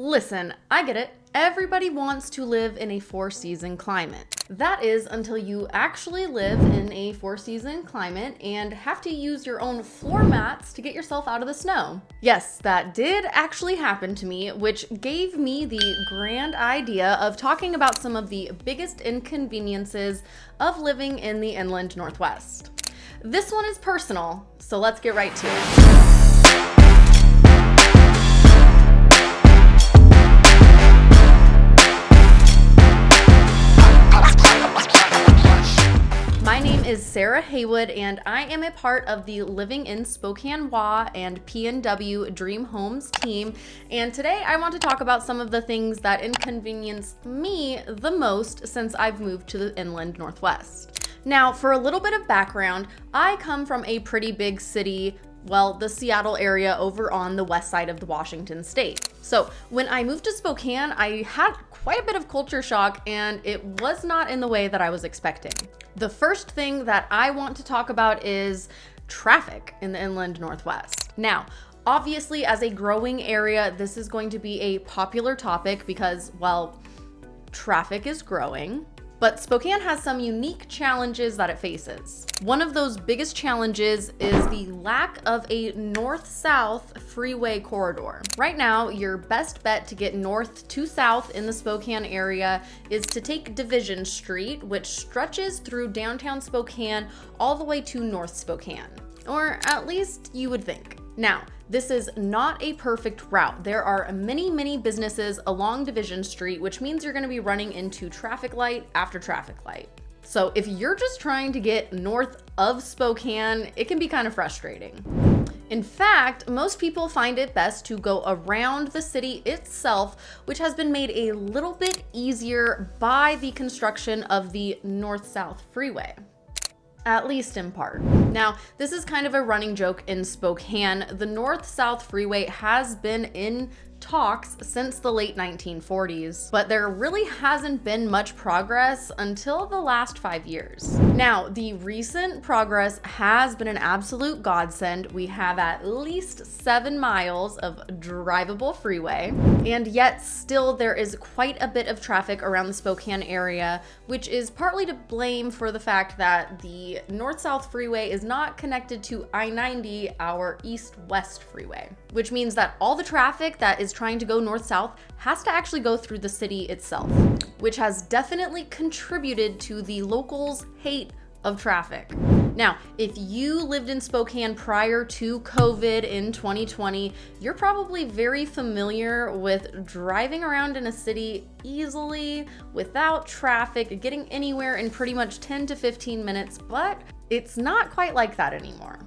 Listen, I get it. Everybody wants to live in a four-season climate. That is until you actually live in a four-season climate and have to use your own floor mats to get yourself out of the snow. Yes, that did actually happen to me, which gave me the grand idea of talking about some of the biggest inconveniences of living in the inland Northwest. This one is personal, so let's get right to it. My name is Sarah Haywood, and I am a part of the Living in Spokane WA and PNW Dream Homes team. And today I want to talk about some of the things that inconvenience me the most since I've moved to the inland Northwest. Now, for a little bit of background, I come from a pretty big city, well, the Seattle area over on the west side of the Washington state. So when I moved to Spokane, I had quite a bit of culture shock, and it was not in the way that I was expecting. The first thing that I want to talk about is traffic in the inland Northwest. Now, obviously, as a growing area, this is going to be a popular topic because, well, traffic is growing. But Spokane has some unique challenges that it faces. One of those biggest challenges is the lack of a north-south freeway corridor. Right now, your best bet to get north to south in the Spokane area is to take Division Street, which stretches through downtown Spokane all the way to North Spokane. Or at least you would think. Now, this is not a perfect route. There are many businesses along Division Street, which means you're going to be running into traffic light after traffic light. So if you're just trying to get north of Spokane, it can be kind of frustrating. In fact, most people find it best to go around the city itself, which has been made a little bit easier by the construction of the north-south freeway. At least in part. Now, this is kind of a running joke in Spokane. The north-south freeway has been in talks since the late 1940s, but there really hasn't been much progress until the last 5 years. Now, the recent progress has been an absolute godsend. We have at least 7 miles of drivable freeway, and yet still there is quite a bit of traffic around the Spokane area, which is partly to blame for the fact that the north-south freeway is not connected to I-90, our east-west freeway, which means that all the traffic that is trying to go north-south has to actually go through the city itself, which has definitely contributed to the locals' hate of traffic. Now, if you lived in Spokane prior to COVID in 2020, you're probably very familiar with driving around in a city easily without traffic, getting anywhere in pretty much 10 to 15 minutes, but it's not quite like that anymore.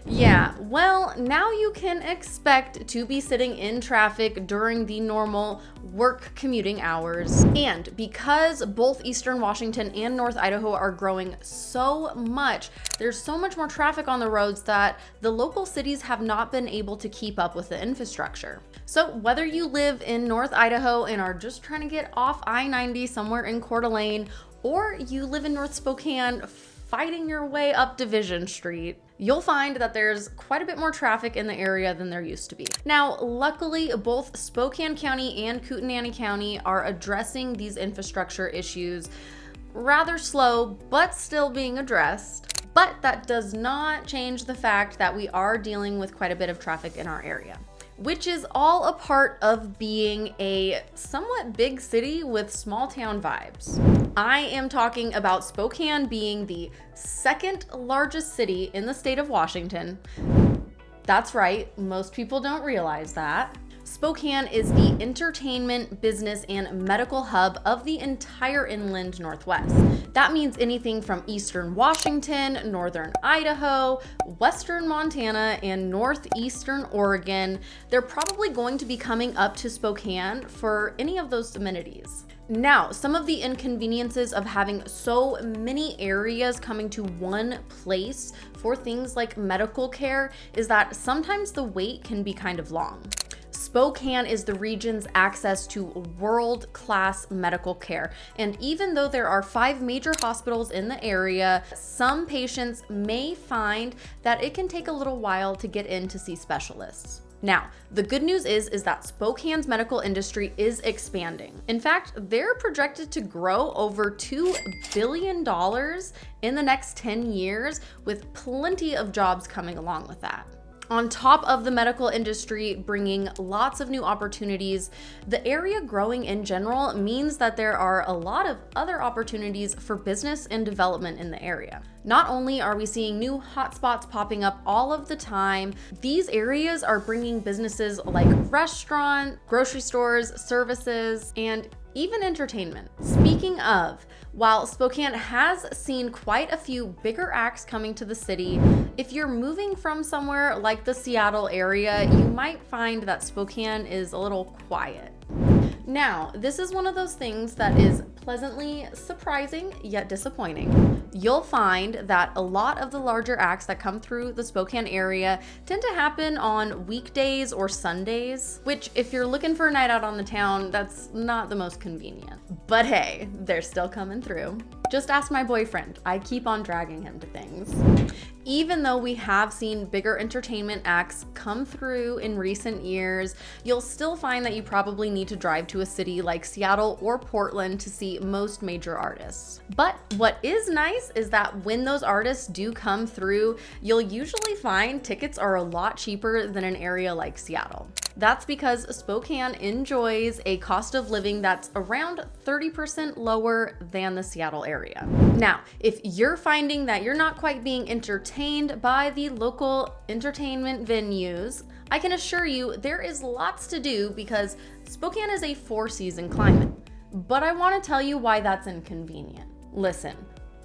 Yeah, well, now you can expect to be sitting in traffic during the normal work commuting hours. And because both Eastern Washington and North Idaho are growing so much, there's so much more traffic on the roads that the local cities have not been able to keep up with the infrastructure. So whether you live in North Idaho and are just trying to get off I-90 somewhere in Coeur d'Alene, or you live in North Spokane fighting your way up Division Street, you'll find that there's quite a bit more traffic in the area than there used to be. Now, luckily, both Spokane County and Kootenai County are addressing these infrastructure issues rather slow, but still being addressed. But that does not change the fact that we are dealing with quite a bit of traffic in our area, which is all a part of being a somewhat big city with small town vibes. I am talking about Spokane being the second largest city in the state of Washington. That's right, most people don't realize that. Spokane is the entertainment, business, and medical hub of the entire inland Northwest. That means anything from Eastern Washington, Northern Idaho, Western Montana, and Northeastern Oregon. They're probably going to be coming up to Spokane for any of those amenities. Now, some of the inconveniences of having so many areas coming to one place for things like medical care is that sometimes the wait can be kind of long. Spokane is the region's access to world-class medical care. And even though there are 5 major hospitals in the area, some patients may find that it can take a little while to get in to see specialists. Now, the good news is that Spokane's medical industry is expanding. In fact, they're projected to grow over $2 billion in the next 10 years, with plenty of jobs coming along with that. On top of the medical industry bringing lots of new opportunities, the area growing in general means that there are a lot of other opportunities for business and development in the area. Not only are we seeing new hotspots popping up all of the time, these areas are bringing businesses like restaurant, grocery stores, services, and even entertainment. Speaking of, while Spokane has seen quite a few bigger acts coming to the city, if you're moving from somewhere like the Seattle area, you might find that Spokane is a little quiet. Now, this is one of those things that is pleasantly surprising yet disappointing. You'll find that a lot of the larger acts that come through the Spokane area tend to happen on weekdays or Sundays, which if you're looking for a night out on the town, that's not the most convenient. But hey, they're still coming through. Just ask my boyfriend. I keep on dragging him to things. Even though we have seen bigger entertainment acts come through in recent years, you'll still find that you probably need to drive to a city like Seattle or Portland to see most major artists. But what is nice is that when those artists do come through, you'll usually find tickets are a lot cheaper than an area like Seattle. That's because Spokane enjoys a cost of living that's around 30% lower than the Seattle area. Now, if you're finding that you're not quite being entertained by the local entertainment venues, I can assure you there is lots to do because Spokane is a 4-season climate. But I want to tell you why that's inconvenient. Listen,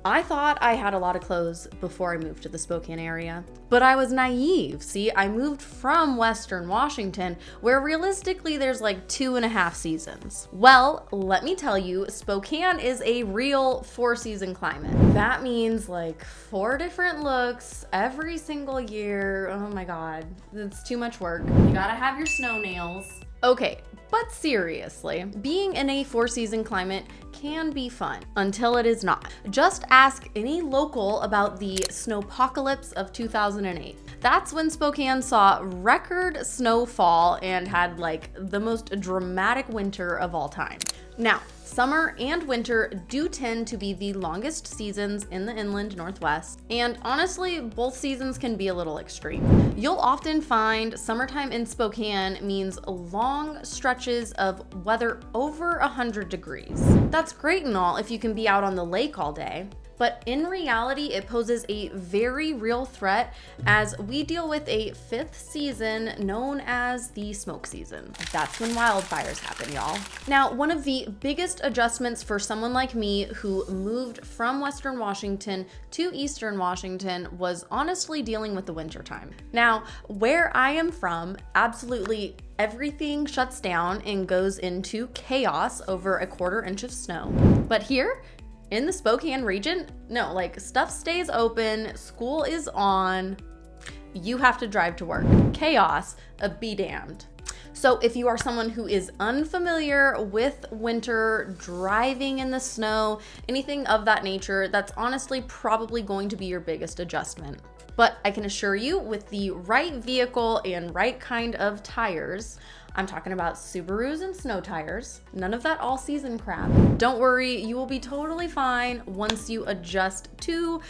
I thought I had a lot of clothes before I moved to the Spokane area, but I was naive. See, I moved from Western Washington, where realistically there's like 2.5 seasons. Well, let me tell you, Spokane is a real 4-season climate. That means like 4 different looks every single year. Oh my God, it's too much work. You gotta have your snow nails. Okay, but seriously, being in a 4-season climate can be fun until it is not. Just ask any local about the snowpocalypse of 2008. That's when Spokane saw record snowfall and had like the most dramatic winter of all time. Now, summer and winter do tend to be the longest seasons in the inland Northwest, and honestly, both seasons can be a little extreme. You'll often find summertime in Spokane means long stretches of weather over 100 degrees. That's great and all if you can be out on the lake all day, but in reality, it poses a very real threat as we deal with a 5th season known as the smoke season. That's when wildfires happen, y'all. Now, one of the biggest adjustments for someone like me who moved from Western Washington to Eastern Washington was honestly dealing with the wintertime. Now, where I am from, absolutely everything shuts down and goes into chaos over a 1/4 inch of snow. But here, in the Spokane region, no, like stuff stays open, school is on, you have to drive to work. Chaos, be damned. So if you are someone who is unfamiliar with winter, driving in the snow, anything of that nature, that's honestly probably going to be your biggest adjustment. But I can assure you, with the right vehicle and right kind of tires, I'm talking about Subarus and snow tires, none of that all-season crap. Don't worry, you will be totally fine once you adjust to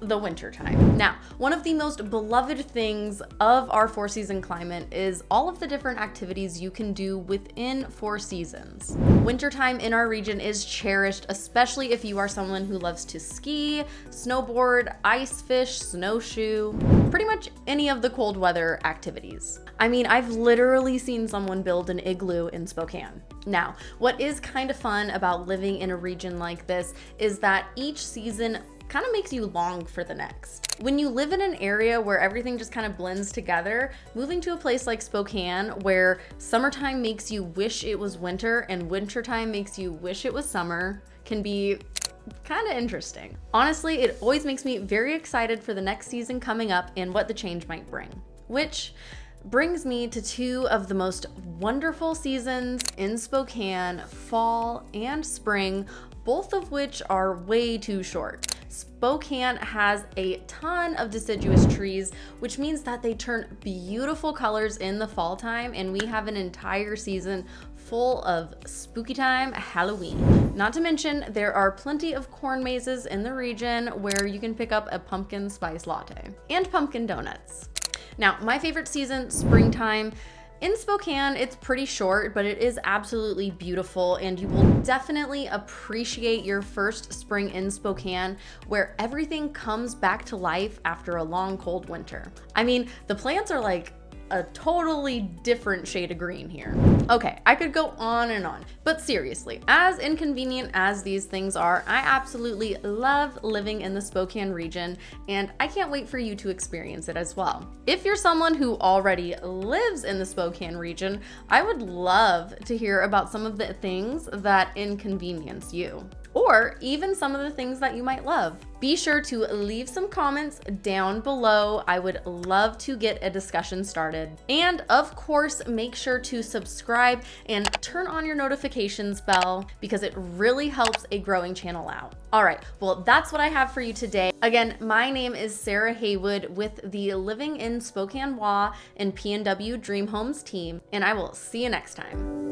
the winter time. Now, one of the most beloved things of our 4-season climate is all of the different activities you can do within 4 seasons. Wintertime in our region is cherished, especially if you are someone who loves to ski, snowboard, ice fish, snowshoe, pretty much any of the cold weather activities. I mean, I've literally seen someone build an igloo in Spokane. Now, what is kind of fun about living in a region like this is that each season kind of makes you long for the next. When you live in an area where everything just kind of blends together, moving to a place like Spokane where summertime makes you wish it was winter and wintertime makes you wish it was summer can be kind of interesting. Honestly, it always makes me very excited for the next season coming up and what the change might bring. Which brings me to 2 of the most wonderful seasons in Spokane, fall and spring, both of which are way too short. Spokane has a ton of deciduous trees, which means that they turn beautiful colors in the fall time, and we have an entire season full of spooky time Halloween. Not to mention, there are plenty of corn mazes in the region where you can pick up a pumpkin spice latte and pumpkin donuts. Now, my favorite season, springtime. In Spokane, it's pretty short, but it is absolutely beautiful, and you will definitely appreciate your first spring in Spokane, where everything comes back to life after a long, cold winter. I mean, the plants are like a totally different shade of green here. Okay, I could go on and on, but seriously, as inconvenient as these things are, I absolutely love living in the Spokane region, and I can't wait for you to experience it as well. If you're someone who already lives in the Spokane region, I would love to hear about some of the things that inconvenience you, or even some of the things that you might love. Be sure to leave some comments down below. I would love to get a discussion started. And of course, make sure to subscribe and turn on your notifications bell because it really helps a growing channel out. All right, well, that's what I have for you today. Again, my name is Sarah Haywood with the Living in Spokane WA and PNW Dream Homes team, and I will see you next time.